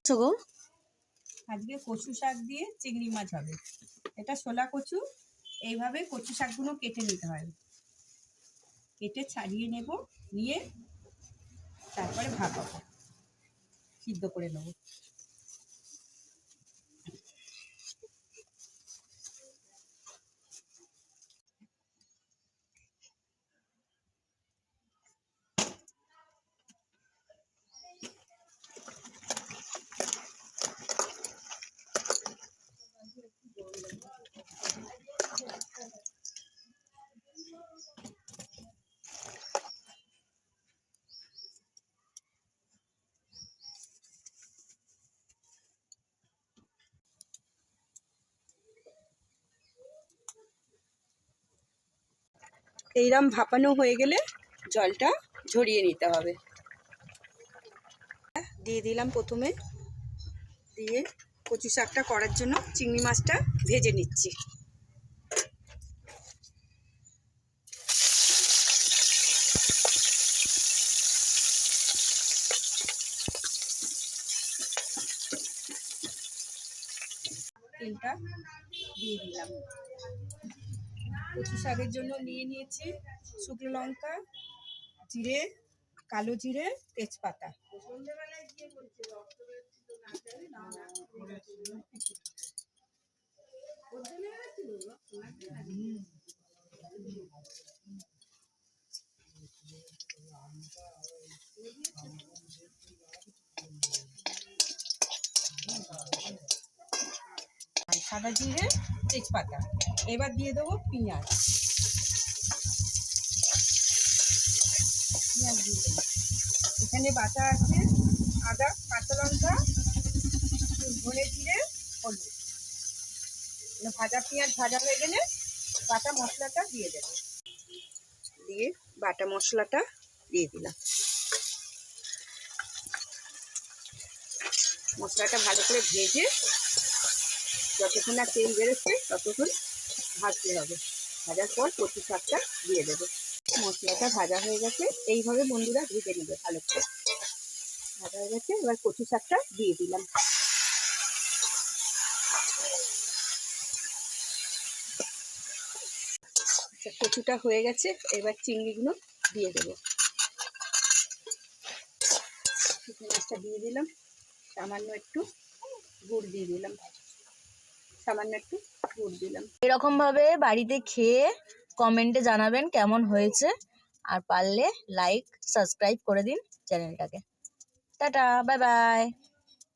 গো আজকে কচু শাক দিয়ে চিংড়ি মাছ হবে। এটা শোলা কচু। এইভাবে কচু শাকগুলো কেটে নিতে হয়, কেটে ছাড়িয়ে নেব, নিয়ে তারপরে ভাপাবো, সিদ্ধ করে নেব। এইরকম ভাপানো হয়ে গেলে জলটা ঝরিয়ে নিতে হবে। দিয়ে দিলাম প্রথমে, দিয়ে কচু শাকটা করার জন্য চিংড়ি মাছটা ভেজে নিচ্ছি। তেলটা দিয়ে দিলাম। কচু শাকের জন্য নিয়ে নিয়েছি শুকনো লঙ্কা, জিরে, কালো জিরে, তেজপাতা। সাদা জিরে, তেজপাতা। এবার দিয়ে দেবো পেঁয়াজ। পেঁয়াজ দিয়ে দেবো। এখানে বাটা আছে আদা, কাঁচা লঙ্কা, ধনে জিরে, হলুদ। ভাজা পেঁয়াজ ভাজা হয়ে গেলে বাটা মশলাটা দিয়ে দেবো। দিয়ে বাটা মশলাটা দিয়ে দিলাম। মশলাটা ভালো করে ভেজে যতক্ষণ না তেল বেরোচ্ছে ততক্ষণ ভাজতে হবে। ভাজার পর কচু শাকটা দিয়ে দেবো। মশলাটা ভাজা হয়ে গেছে, এইভাবে বন্ধুরা ভেজে নেবে ভালো করে। ভাজা হয়ে গেছে, এবার কচু শাকটা দিয়ে দিলাম। কচুটা হয়ে গেছে, এবার চিংড়িগুলো দিয়ে দেবো। চিংড়ি মাছটা দিয়ে দিলাম, সামান্য একটু গুড় দিয়ে দিলাম, সামান্য একটু গুড় দিলাম। এরকম ভাবে বাড়িতে খেয়ে কমেন্টে জানাবেন কেমন হয়েছে, আর পারলে লাইক সাবস্ক্রাইব করে দিন চ্যানেলটাকে। Tata, bye bye.